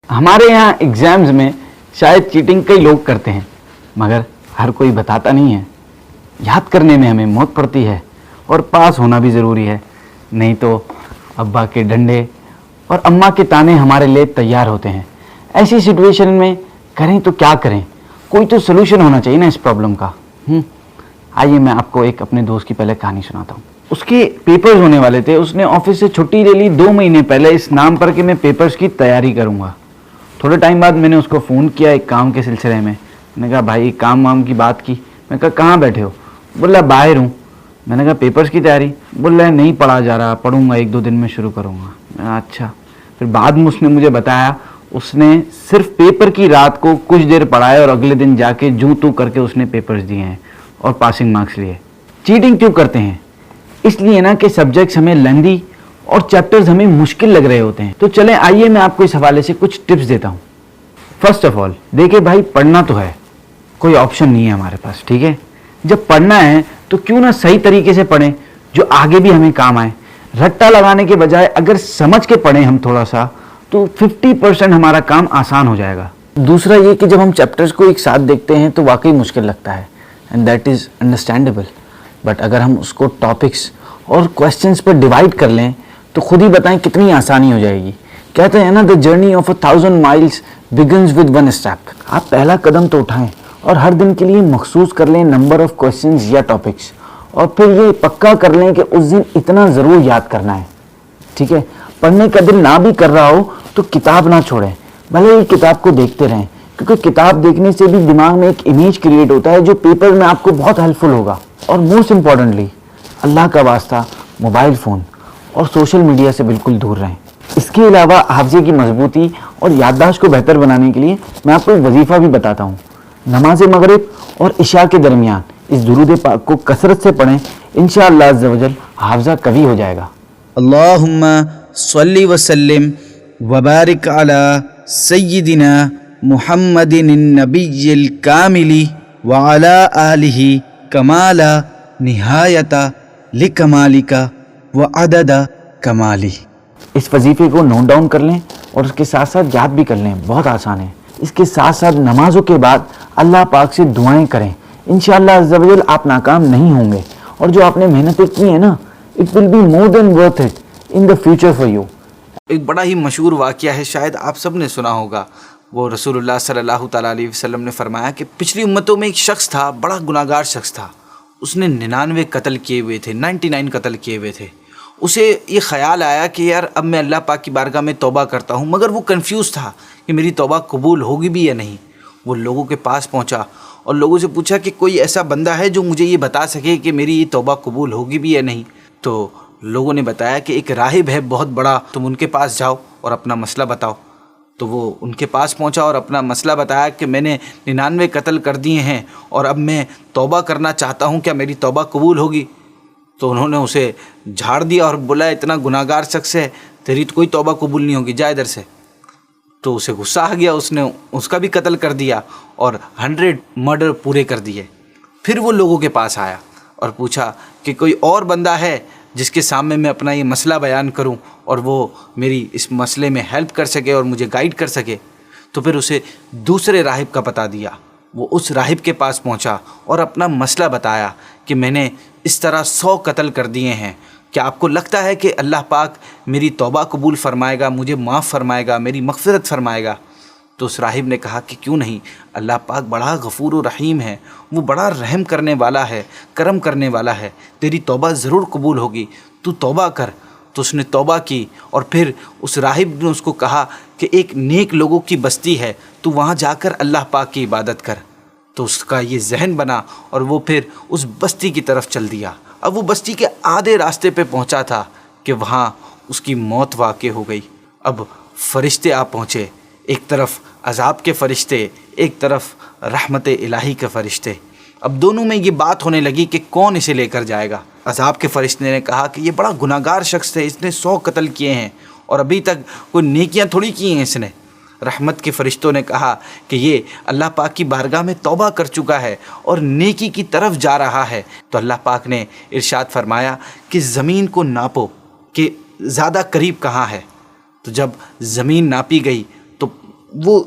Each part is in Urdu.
ہمارے یہاں ایگزامز میں شاید چیٹنگ کئی لوگ کرتے ہیں مگر ہر کوئی بتاتا نہیں ہے. یاد کرنے میں ہمیں موت پڑتی ہے اور پاس ہونا بھی ضروری ہے, نہیں تو ابا کے ڈنڈے اور اماں کے تانے ہمارے لیے تیار ہوتے ہیں. ایسی سچویشن میں کریں تو کیا کریں؟ کوئی تو سلوشن ہونا چاہیے نا اس پرابلم کا. آئیے میں آپ کو ایک اپنے دوست کی پہلے کہانی سناتا ہوں. اس کے پیپرز ہونے والے تھے. اس نے آفس سے چھٹی لے لی 2 مہینے پہلے اس نام پر کہ میں پیپرز کی تیاری کروں گا. تھوڑے ٹائم بعد میں نے اس کو فون کیا ایک کام کے سلسلے میں. میں نے کہا بھائی کام وام کی بات کی. میں نے کہا کہاں بیٹھے ہو؟ بولا باہر ہوں. میں نے کہا پیپرز کی تیاری؟ بول رہا نہیں پڑھا جا رہا, پڑھوں گا 1-2 دن میں شروع کروں گا. میں کہا اچھا. پھر بعد میں اس نے مجھے بتایا اس نے صرف پیپر کی رات کو کچھ دیر پڑھایا اور اگلے دن جا کے جوں تو کر کے اس نے پیپرز دیے ہیں اور پاسنگ مارکس لیے. چیٹنگ کیوں کرتے ہیں؟ اس لیے نا کہ سبجیکٹس ہمیں لیندی اور چیپٹرز ہمیں مشکل لگ رہے ہوتے ہیں. تو چلیں آئیے میں آپ کو اس حوالے سے کچھ ٹپس دیتا ہوں. فرسٹ آف آل دیکھیں بھائی, پڑھنا تو ہے, کوئی آپشن نہیں ہے ہمارے پاس, ٹھیک ہے. جب پڑھنا ہے تو کیوں نہ صحیح طریقے سے پڑھیں جو آگے بھی ہمیں کام آئے. رٹا لگانے کے بجائے اگر سمجھ کے پڑھیں ہم تھوڑا سا تو 50% ہمارا کام آسان ہو جائے گا. دوسرا یہ کہ جب ہم چیپٹرز کو ایک ساتھ دیکھتے ہیں تو واقعی مشکل لگتا ہے, and that is understandable. But اگر ہم اس کو ٹاپکس اور کویسچنس پر ڈیوائڈ کر لیں تو خود ہی بتائیں کتنی آسانی ہو جائے گی. کہتے ہیں نا the journey of 1000 miles begins with one step. آپ پہلا قدم تو اٹھائیں اور ہر دن کے لیے مخصوص کر لیں نمبر آف کویسچنز یا ٹاپکس, اور پھر یہ پکا کر لیں کہ اس دن اتنا ضرور یاد کرنا ہے, ٹھیک ہے. پڑھنے کا دل نہ بھی کر رہا ہو تو کتاب نہ چھوڑیں, بھلے ہی کتاب کو دیکھتے رہیں, کیونکہ کتاب دیکھنے سے بھی دماغ میں ایک امیج کریٹ ہوتا ہے جو پیپر میں آپ کو بہت ہیلپ فل ہوگا. اور موسٹ امپورٹنٹلی اللہ کا واسطہ موبائل فون اور سوشل میڈیا سے بالکل دور رہیں. اس کے علاوہ حافظے کی مضبوطی اور یادداشت کو بہتر بنانے کے لیے میں آپ کو ایک وظیفہ بھی بتاتا ہوں. نماز مغرب اور عشاء کے درمیان اس درود پاک کو کثرت سے پڑھیں, انشاءاللہ عز و جل حافظہ قوی ہو جائے گا. اللہم صلی وسلم وبارک علی سیدنا محمد النبی الکامل وعلی آلہ کمال نہایت لکمالک وعدد کمالی. اس وظیفے کو نوٹ ڈاؤن کر لیں اور اس کے ساتھ ساتھ یاد بھی کر لیں, بہت آسان ہے. اس کے ساتھ ساتھ نمازوں کے بعد اللہ پاک سے دعائیں کریں, انشاءاللہ عز و جل آپ ناکام نہیں ہوں گے, اور جو آپ نے محنتیں کی ہیں نا it will be more than worth it in the future for you. ایک بڑا ہی مشہور واقعہ ہے, شاید آپ سب نے سنا ہوگا. وہ رسول اللہ صلی اللہ تعالیٰ علیہ وسلم نے فرمایا کہ پچھلی امتوں میں ایک شخص تھا, بڑا گناہگار شخص تھا. اس نے 99 قتل کیے ہوئے تھے, 99 قتل کیے ہوئے تھے. اسے یہ خیال آیا کہ یار اب میں اللہ پاک کی بارگاہ میں توبہ کرتا ہوں, مگر وہ کنفیوز تھا کہ میری توبہ قبول ہوگی بھی یا نہیں. وہ لوگوں کے پاس پہنچا اور لوگوں سے پوچھا کہ کوئی ایسا بندہ ہے جو مجھے یہ بتا سکے کہ میری یہ توبہ قبول ہوگی بھی یا نہیں. تو لوگوں نے بتایا کہ ایک راہب ہے بہت بڑا, تم ان کے پاس جاؤ اور اپنا مسئلہ بتاؤ. تو وہ ان کے پاس پہنچا اور اپنا مسئلہ بتایا کہ میں نے 99 قتل کر دیے ہیں اور اب میں توبہ کرنا چاہتا ہوں, کیا میری توبہ قبول ہوگی؟ تو انہوں نے اسے جھاڑ دیا اور بولا اتنا گناہ گار شخص ہے, تیری تو کوئی توبہ قبول نہیں ہوگی, جا ادھر سے. تو اسے غصہ آ گیا, اس نے اس کا بھی قتل کر دیا اور 100 مرڈر پورے کر دیے. پھر وہ لوگوں کے پاس آیا اور پوچھا کہ کوئی اور بندہ ہے جس کے سامنے میں اپنا یہ مسئلہ بیان کروں اور وہ میری اس مسئلے میں ہیلپ کر سکے اور مجھے گائیڈ کر سکے. تو پھر اسے دوسرے راہب کا پتہ دیا. وہ اس راہب کے پاس پہنچا اور اپنا مسئلہ بتایا کہ میں نے اس طرح 100 قتل کر دیے ہیں, کیا آپ کو لگتا ہے کہ اللہ پاک میری توبہ قبول فرمائے گا, مجھے معاف فرمائے گا, میری مغفرت فرمائے گا؟ تو اس راہب نے کہا کہ کیوں نہیں, اللہ پاک بڑا غفور و رحیم ہے, وہ بڑا رحم کرنے والا ہے, کرم کرنے والا ہے, تیری توبہ ضرور قبول ہوگی, تو توبہ کر. تو اس نے توبہ کی اور پھر اس راہب نے اس کو کہا کہ ایک نیک لوگوں کی بستی ہے, تو وہاں جا کر اللہ پاک کی عبادت کر. تو اس کا یہ ذہن بنا اور وہ پھر اس بستی کی طرف چل دیا. اب وہ بستی کے آدھے راستے پہ پہنچا تھا کہ وہاں اس کی موت واقع ہو گئی. اب فرشتے آ پہنچے, ایک طرف عذاب کے فرشتے, ایک طرف رحمت الہی کے فرشتے. اب دونوں میں یہ بات ہونے لگی کہ کون اسے لے کر جائے گا. عذاب کے فرشتے نے کہا کہ یہ بڑا گناہ گار شخص ہے, اس نے 100 قتل کیے ہیں اور ابھی تک کوئی نیکیاں تھوڑی کی ہیں اس نے. رحمت کے فرشتوں نے کہا کہ یہ اللہ پاک کی بارگاہ میں توبہ کر چکا ہے اور نیکی کی طرف جا رہا ہے. تو اللہ پاک نے ارشاد فرمایا کہ زمین کو ناپو کہ زیادہ قریب کہاں ہے. تو جب زمین ناپی گئی تو وہ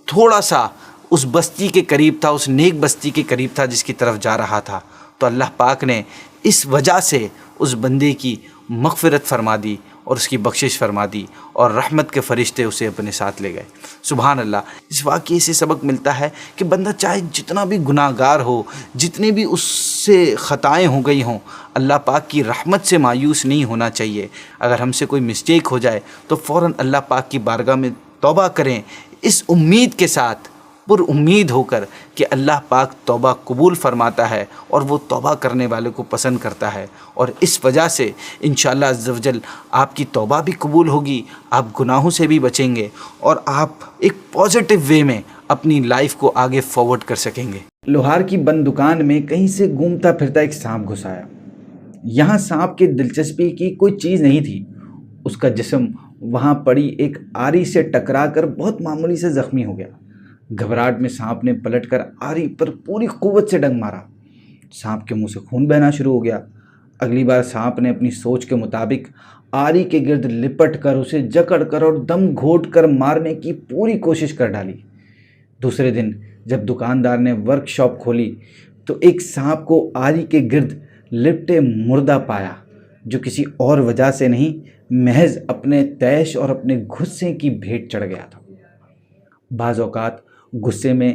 تھوڑا سا اس بستی کے قریب تھا، اس نیک بستی کے قریب تھا جس کی طرف جا رہا تھا، تو اللہ پاک نے اس وجہ سے اس بندے کی مغفرت فرما دی اور اس کی بخشش فرما دی، اور رحمت کے فرشتے اسے اپنے ساتھ لے گئے۔ سبحان اللہ۔ اس واقعے سے سبق ملتا ہے کہ بندہ چاہے جتنا بھی گناہ گار ہو، جتنی بھی اس سے خطائیں ہو گئی ہوں، اللہ پاک کی رحمت سے مایوس نہیں ہونا چاہیے۔ اگر ہم سے کوئی مسٹیک ہو جائے تو فوراً اللہ پاک کی بارگاہ میں توبہ کریں، اس امید کے ساتھ، پر امید ہو کر کہ اللہ پاک توبہ قبول فرماتا ہے اور وہ توبہ کرنے والے کو پسند کرتا ہے، اور اس وجہ سے انشاءاللہ عز و جل آپ کی توبہ بھی قبول ہوگی، آپ گناہوں سے بھی بچیں گے، اور آپ ایک پازیٹیو وے میں اپنی لائف کو آگے فارورڈ کر سکیں گے۔ لوہار کی بند دکان میں کہیں سے گھومتا پھرتا ایک سانپ گھس آیا۔ یہاں سانپ کی دلچسپی کی کوئی چیز نہیں تھی، اس کا جسم وہاں پڑی ایک آری سے ٹکرا کر بہت معمولی سے زخمی ہو گیا۔ گھبراہٹ میں سانپ نے پلٹ کر آری پر پوری قوت سے ڈنگ مارا۔ سانپ کے منہ سے خون بہنا شروع ہو گیا۔ اگلی بار سانپ نے اپنی سوچ کے مطابق آری کے گرد لپٹ کر اسے جکڑ کر اور دم گھونٹ کر مارنے کی پوری کوشش کر ڈالی۔ دوسرے دن جب دکاندار نے ورک شاپ کھولی تو ایک سانپ کو آری کے گرد لپٹے مردہ پایا، جو کسی اور وجہ سے نہیں، محض اپنے طیش اور اپنے غصے کی بھیٹ چڑھ گیا تھا۔ بعض اوقات غصے میں